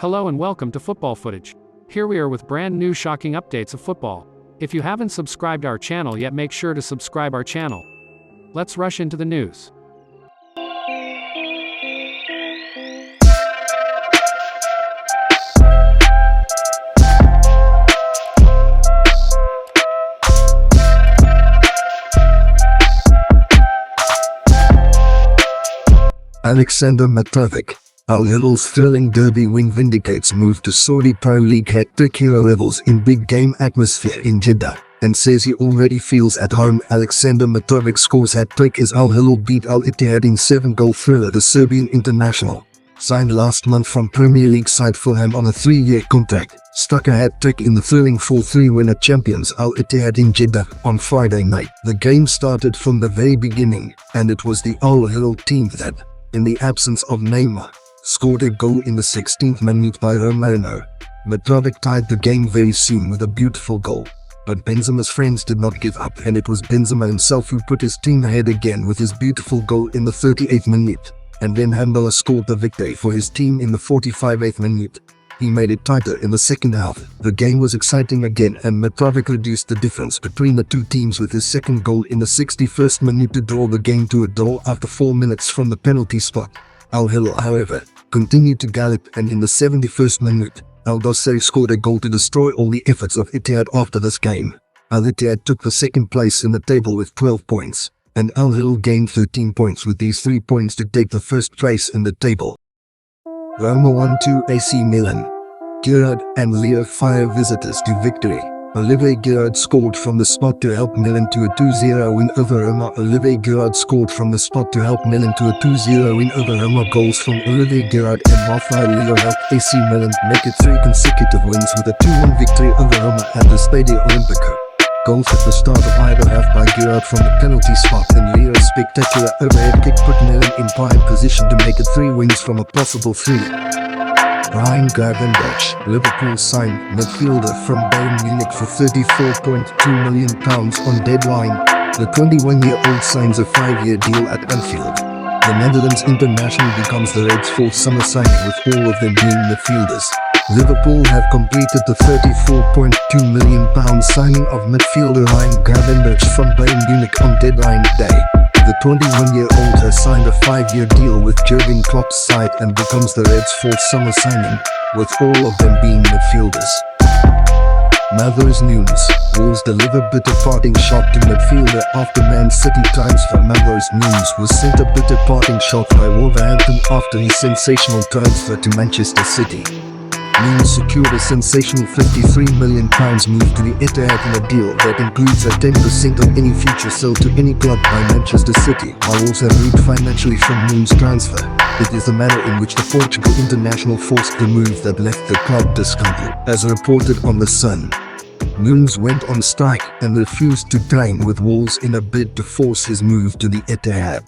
Hello and welcome to Football Footage. Here we are with brand new shocking updates of football. If you haven't subscribed our channel yet, make sure to subscribe our channel. Let's rush into the news. Alexander Mitrovic, Al Hilal's thrilling derby win vindicates move to Saudi Pro League hat-trick hero levels in big game atmosphere in Jeddah, and says he already feels at home. Alexander Mitrovic scores hat-trick as Al Hilal beat Al Ittihad in 7-goal thriller. The Serbian international, signed last month from Premier League side Fulham on a 3-year contract, struck a hat-trick in the thrilling 4-3 win at champions Al Ittihad in Jeddah on Friday night. The game started from the very beginning, and it was the Al Hilal team that, in the absence of Neymar, scored a goal in the 16th minute by Manu. Mitrovic tied the game very soon with a beautiful goal, but Benzema's friends did not give up, and it was Benzema himself who put his team ahead again with his beautiful goal in the 38th minute, and then Hamdallah scored the victory for his team in the 45th minute. He made it tighter in the second half. The game was exciting again, and Mitrovic reduced the difference between the two teams with his second goal in the 61st minute to draw the game to a draw after 4 minutes from the penalty spot. Al Hilal, however, continued to gallop, and in the 71st minute, Al Dossari scored a goal to destroy all the efforts of Ittihad after this game. Al Ittihad took the second place in the table with 12 points, and Al Hilal gained 13 points with these 3 points to take the first place in the table. Roma 1-2 AC Milan. Giroud and Leo fire visitors to victory. Olivier Giroud scored from the spot to help Milan to a 2-0 win over Roma. Olivier Giroud scored from the spot to help Milan to a 2-0 win over Roma. Goals from Olivier Giroud and Rafael Leo helped AC Milan make it 3 consecutive wins with a 2-1 victory over Roma at the Stadio Olimpico. Goals at the start of either half by Giroud from the penalty spot and Leo's spectacular overhead kick put Milan in prime position to make it 3 wins from a possible 3. Ryan Gravenberch, Liverpool signed midfielder from Bayern Munich for £34.2 million on deadline. The 21-year-old signs a 5-year deal at Anfield. The Netherlands international becomes the Reds' 4th summer signing, with all of them being midfielders. Liverpool have completed the £34.2 million signing of midfielder Ryan Gravenberch from Bayern Munich on deadline day. The 21-year-old has signed a 5-year deal with Jurgen Klopp's side and becomes the Reds' 4th summer signing, with all of them being midfielders. Matheus Nunes, Wolves deliver bitter parting shot to midfielder after Man City transfer. Matheus Nunes was sent a bitter parting shot by Wolverhampton after his sensational transfer to Manchester City. Nunes secured a sensational £53 million move to the Etihad in a deal that includes a 10% of any future sale to any club by Manchester City, while also reaped financially from Nunes' transfer. It is the manner in which the Portugal international forced the move that left the club discontented. As reported on The Sun, Nunes went on strike and refused to train with Wolves in a bid to force his move to the Etihad.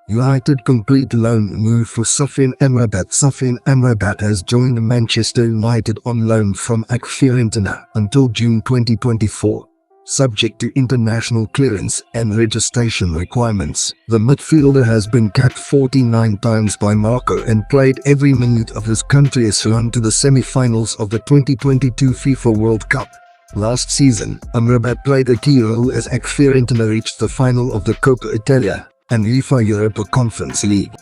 United complete loan move for Sofyan Amrabat. Sofyan Amrabat has joined Manchester United on loan from AC Fiorentina until June 2024, subject to international clearance and registration requirements. The midfielder has been capped 49 times by Marco and played every minute of his country's run to the semi-finals of the 2022 FIFA World Cup. Last season, Amrabat played a key role as AC Fiorentina reached the final of the Coppa Italia and UEFA Europa Conference League.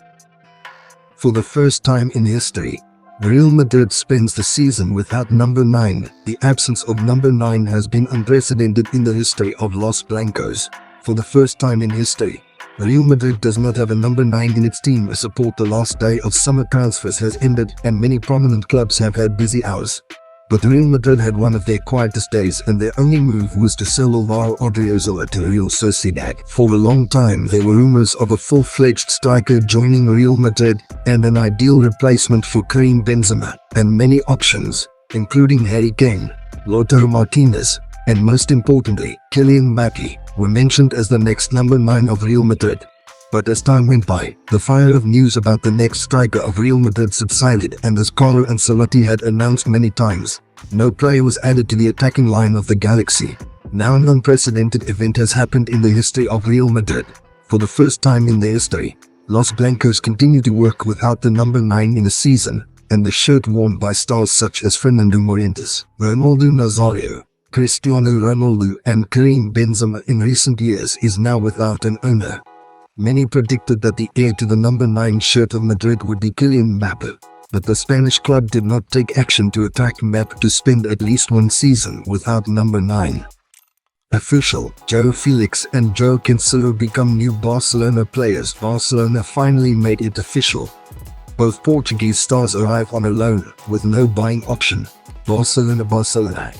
For the first time in history, Real Madrid spends the season without number 9. The absence of number 9 has been unprecedented in the history of Los Blancos. For the first time in history, Real Madrid does not have a number 9 in its team. As support, the last day of summer transfers has ended and many prominent clubs have had busy hours. But Real Madrid had one of their quietest days, and their only move was to sell Alvaro Odriozola to Real Sociedad. For a long time there were rumors of a full-fledged striker joining Real Madrid and an ideal replacement for Karim Benzema, and many options, including Harry Kane, Lautaro Martinez, and most importantly, Kylian Mbappé, were mentioned as the next number 9 of Real Madrid. But as time went by, the fire of news about the next striker of Real Madrid subsided, and as Carlo Ancelotti had announced many times, no player was added to the attacking line of the Galaxy. Now an unprecedented event has happened in the history of Real Madrid. For the first time in their history, Los Blancos continue to work without the number 9 in a season, and the shirt worn by stars such as Fernando Morientes, Ronaldo Nazario, Cristiano Ronaldo and Karim Benzema in recent years is now without an owner. Many predicted that the heir to the number 9 shirt of Madrid would be Kylian Mbappe, but the Spanish club did not take action to attack Mbappe to spend at least one season without number 9. Official, João Felix and João Cancelo become new Barcelona players. Barcelona finally made it official. Both Portuguese stars arrive on a loan, with no buying option. Barcelona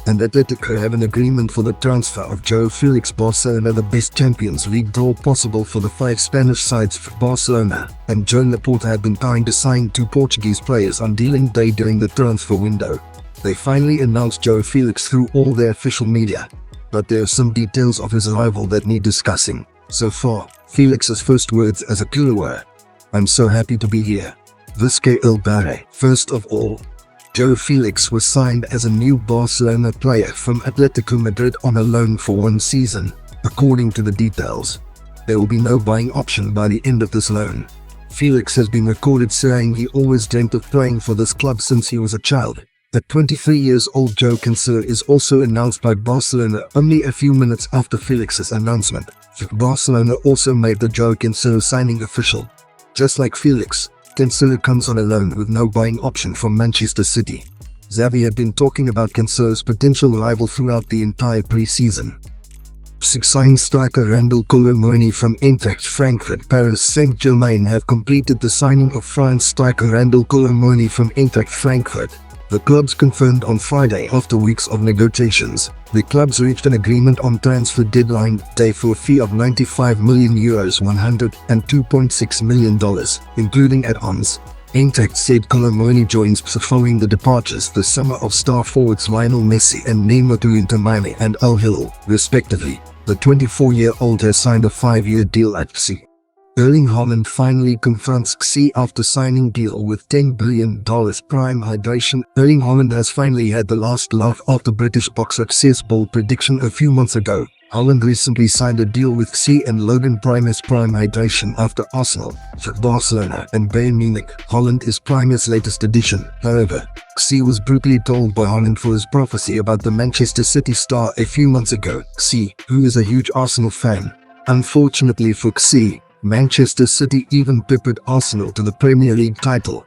and Atletico have an agreement for the transfer of João Felix. Barcelona, the best Champions League draw possible for the 5 Spanish sides for Barcelona, and João Laporta had been trying to sign 2 Portuguese players on dealing day during the transfer window. They finally announced João Felix through all their official media, but there are some details of his arrival that need discussing. So far, Felix's first words as a clue were, "I'm so happy to be here. Visca el Barre." First of all, João Felix was signed as a new Barcelona player from Atletico Madrid on a loan for 1 season. According to the details, there will be no buying option by the end of this loan. Felix has been recorded saying he always dreamt of playing for this club since he was a child. The 23 years old João Cancelo is also announced by Barcelona only a few minutes after Felix's announcement. Barcelona also made the João Cancelo signing official. Just like Felix, Cancelo comes on a loan with no buying option from Manchester City. Xavi had been talking about Cancelo's potential arrival throughout the entire pre-season. Signed striker Randal Colomoni from Eintracht Frankfurt. Paris Saint-Germain have completed the signing of France striker Randal Colomoni from Eintracht Frankfurt. The clubs confirmed on Friday after weeks of negotiations. The clubs reached an agreement on transfer deadline day for a fee of €95 million, $102.6 million, including add-ons. Eintracht said Colomoni joins following the departures this summer of star forwards Lionel Messi and Neymar to Inter Miami and Al Hilal, respectively. The 24-year-old has signed a 5-year deal at FC. Erling Haaland finally confronts FC after signing deal with $10 billion prime hydration. Erling Haaland has finally had the last laugh after British boxer says bold prediction a few months ago. Haaland recently signed a deal with FC and Logan Primus prime hydration after Arsenal, Barcelona and Bayern Munich. Haaland is Primus' latest addition. However, FC was brutally told by Haaland for his prophecy about the Manchester City star a few months ago. FC, who is a huge Arsenal fan. Unfortunately for FC, Manchester City even peppered Arsenal to the Premier League title.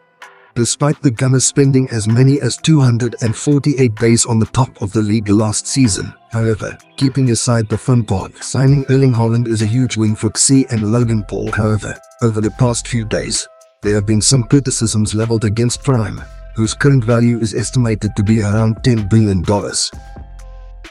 Despite the Gunners spending as many as 248 days on the top of the league last season. However, keeping aside the fun part, signing Erling Haaland is a huge win for FC and Logan Paul. However, over the past few days, there have been some criticisms leveled against Prime, whose current value is estimated to be around $10 billion.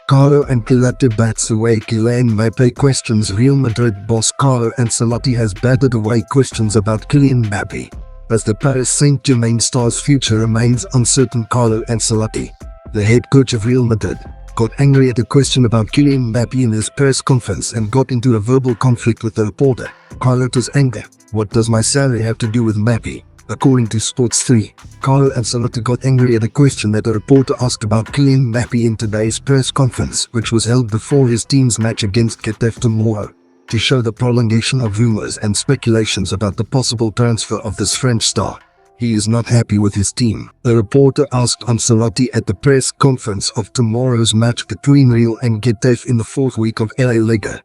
Carlo Ancelotti bats away Kylian Mbappe questions. Real Madrid boss Carlo Ancelotti has batted away questions about Kylian Mbappe. As the Paris Saint-Germain star's future remains uncertain, Carlo Ancelotti, the head coach of Real Madrid, got angry at a question about Kylian Mbappe in his press conference and got into a verbal conflict with the reporter. Carlo's anger, "What does my salary have to do with Mbappe?" According to Sports 3, Carlo Ancelotti got angry at a question that a reporter asked about Kylian Mbappe in today's press conference, which was held before his team's match against Getafe tomorrow, to show the prolongation of rumors and speculations about the possible transfer of this French star. He is not happy with his team. The reporter asked Ancelotti at the press conference of tomorrow's match between Real and Getafe in the 4th week of La Liga.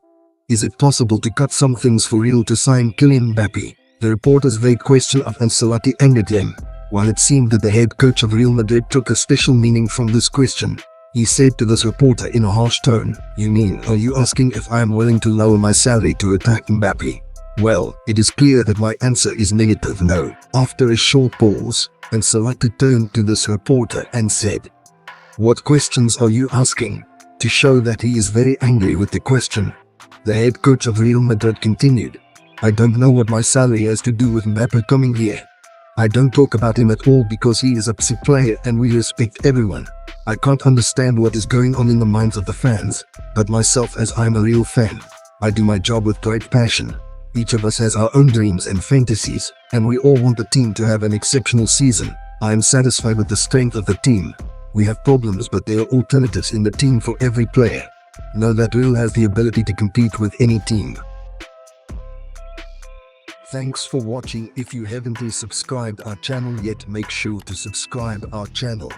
Is it possible to cut some things for Real to sign Kylian Mbappe? The reporter's vague question of Ancelotti angered him. While it seemed that the head coach of Real Madrid took a special meaning from this question, he said to this reporter in a harsh tone, "You mean, are you asking if I am willing to lower my salary to attack Mbappe?" Well, it is clear that my answer is negative no. After a short pause, Ancelotti turned to this reporter and said, "What questions are you asking?" To show that he is very angry with the question, the head coach of Real Madrid continued, "I don't know what my salary has to do with Mbappe coming here. I don't talk about him at all because he is a FC player and we respect everyone. I can't understand what is going on in the minds of the fans, but myself, as I'm a real fan, I do my job with great passion. Each of us has our own dreams and fantasies, and we all want the team to have an exceptional season. I am satisfied with the strength of the team. We have problems, but there are alternatives in the team for every player. Know that Real has the ability to compete with any team." Thanks for watching. If you haven't subscribed our channel yet, make sure to subscribe our channel.